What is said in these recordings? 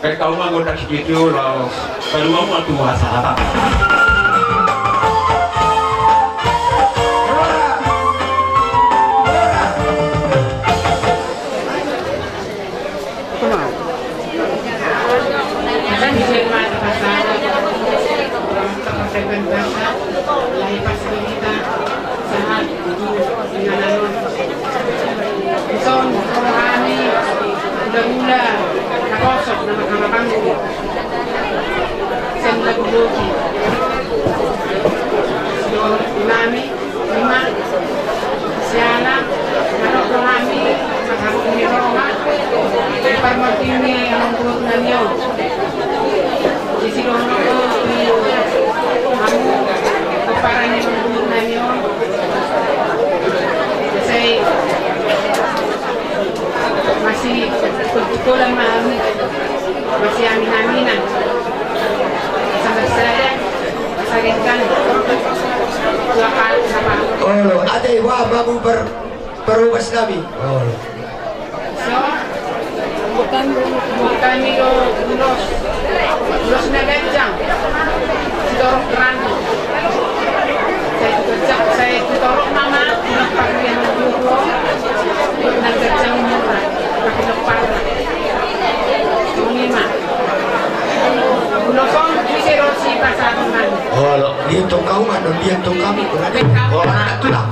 Kan kau mah ngotak segitu loh. Kalau mau tuh masalah. masih kebetulan masih amin-aminan sampai saya saringkan dua kali sama oh ada wah babu berubah nabi oh so bukan itu ulos negajang sidorok rando saya sidorok mama pakaian dulu negajang murah pakai lepara lima ulosong bisa rosi pasangan oh dia tuh kau mana dia tuh kami oh itu lah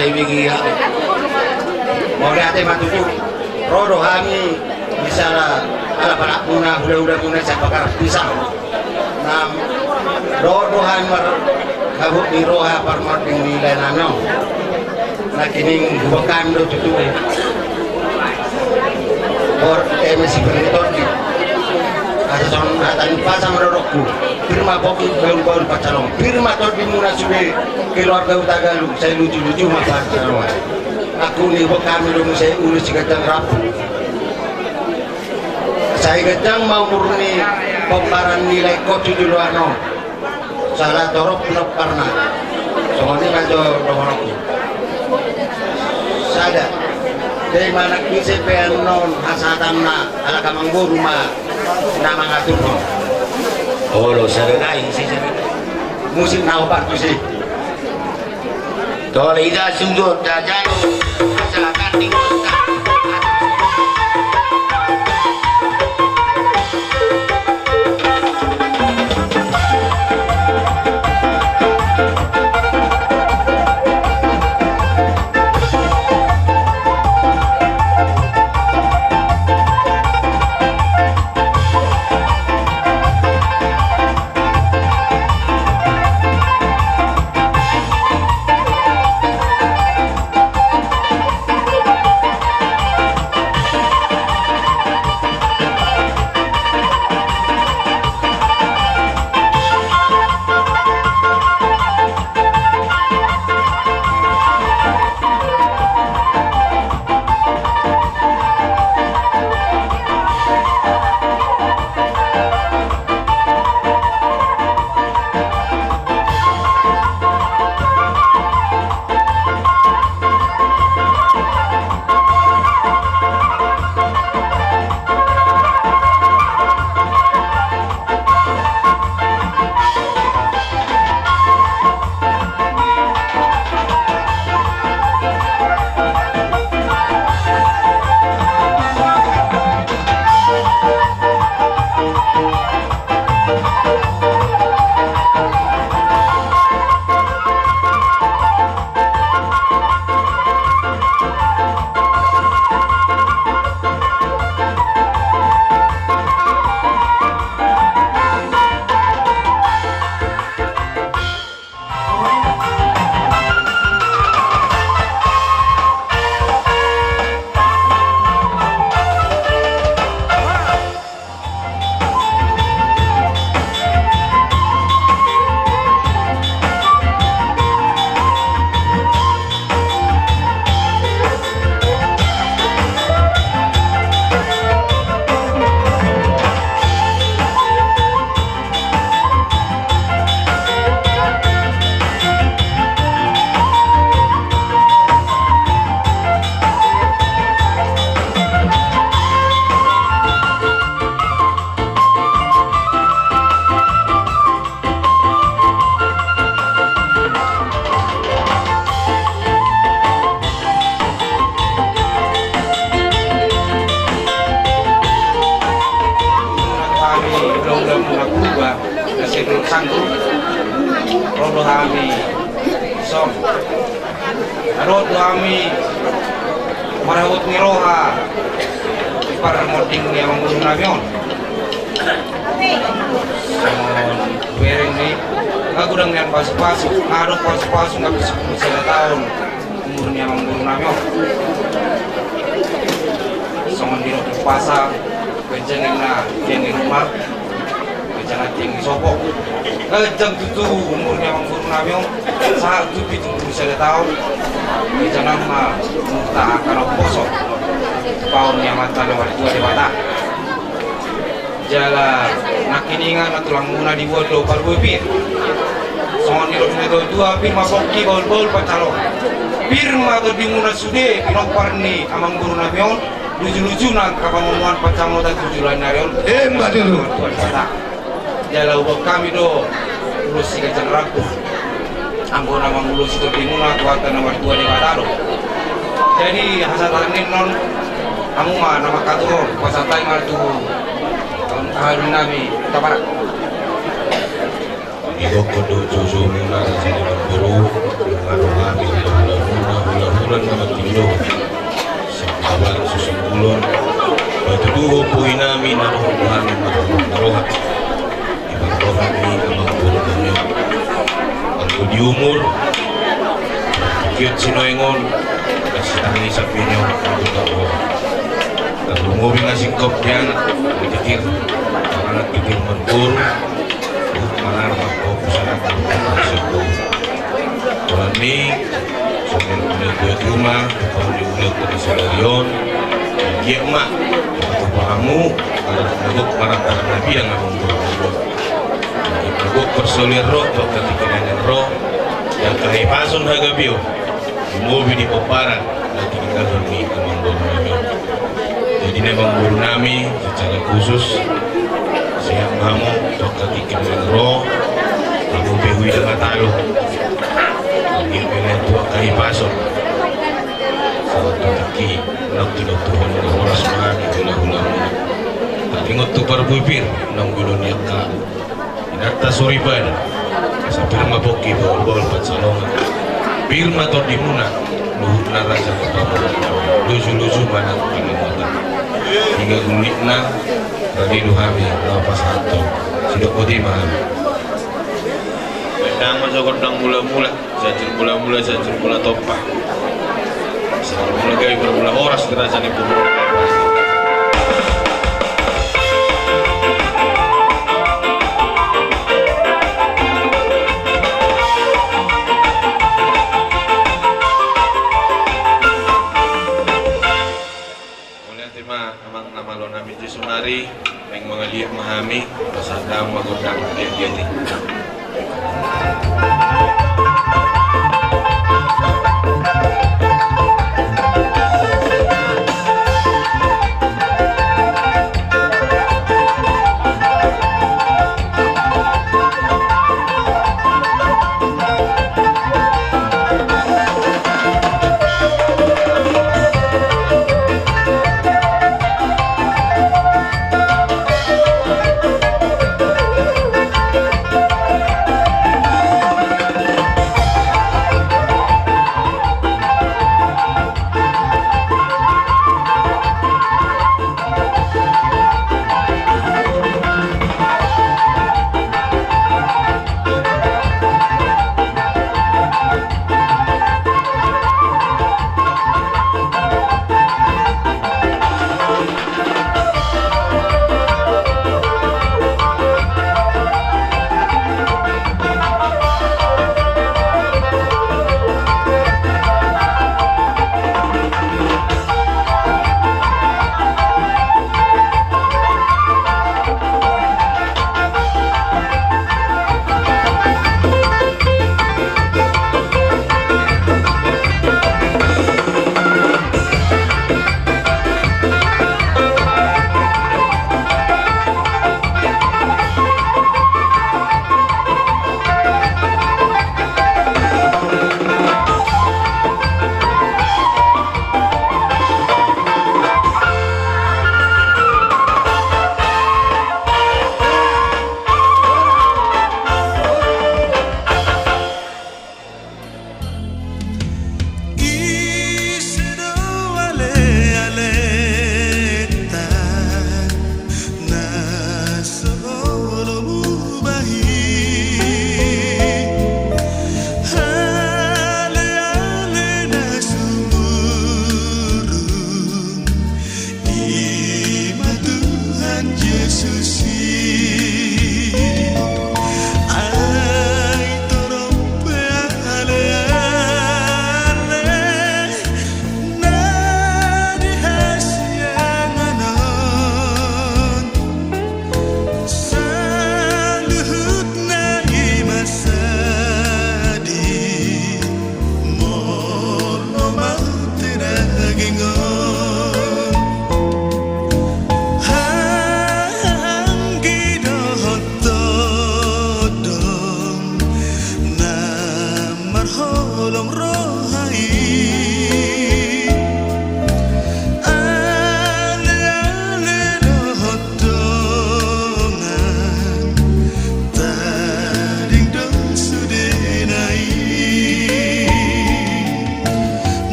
saya bagi ya mau lihat matuku rodo kami bisa ala para puna udah puna saya bakar pisang nam rodo kami kabut di roha parmat yang di lainano nak ini bukan do tutu or masih berlitot di ason atan pasang rodokku firma boki baru pacarong firma tot di muna sudah keluarga utagalu saya lucu-lucu mah pacarong aku nih kami dulu saya urus gajang rapu saya gajang mau murni pembaran nilai kocu dulu ano salah torok belum pernah soalnya kaco dohorokku sadar dari mana bisa pengen non hasatan na ala kamang rumah nama ngatur no oh lo serenai sih musim naopak tuh sih kalau tidak sungguh jajan masyarakat tinggal Ro kami marahut ni Roha para moding ni amang guru namion. Bering ni agudang niyan pasok-pasok, araw pasok-pasok nggak bisa 10 tahun umur ni amang guru namion. Songon di pasang kencengin na jengin rumah kencang jengin sopok kencang tutu umurnya amang guru namion saat itu 70 tahun kencang nama muta akan kosong paun yang mata lewat dua di mata jala nakiningan atulang muna di bodo parbuipir songon di rodo dua pir maboki bol pacalo pir mato di muna sude pinopar ni amang guru namion lucu-lucu nak kapangungan pacamo dan tujuan narion mbak dulu jala ubah kami do ulus si kacang ragu anggo namang ulus itu dimuna kuatan nomor 2 di Bataro jadi hasatanin non amu mah nama katur pasantai martu tahun nabi taparak Ido kodo susu muna sa guru ngaruhami hula-hula nama tindo kawan susungkulon batu duo poin namin narohan narohat ibang rohan ni amang guru kami ang di umur cute sinoingon kasi tangi sa pinyo ang tao ang lumubing na singkop yan nagkikir mga nagkikir magpuro mga magpokusan ang singkop tulan ni sa pinag rumah kalau diulang ke Israelion dia emak kamu kalau nagok marang tangan nabi yang ngomong nagok persolir roh ketika dengan roh yang kahipason hagabio mobil di paparan nanti kita dormi amang guru nami jadi nebang guru nami secara khusus siang kamu ketika dengan roh kamu behui dengan talo dia pilih tua kahipason taki nak tinutuhan ng oras mga hula-hula mo tatingot to parbuipir ng gulo niya ka inata suriban sa pirma poki bol patsalongan pirma to di muna luhut na rasa lusu-lusu manang pangimatan hingga gulit na radido kami lapas hanto sido ko di mahal Nang masukot ng mula-mula sa mula topa mulai berbulan oras kerasa ni pun. Mulai tema amang nama lo nami Jesumari, yang mengalir memahami pasadang magundang dia ni.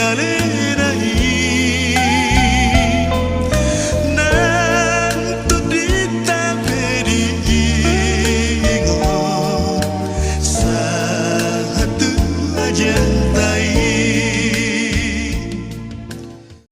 ale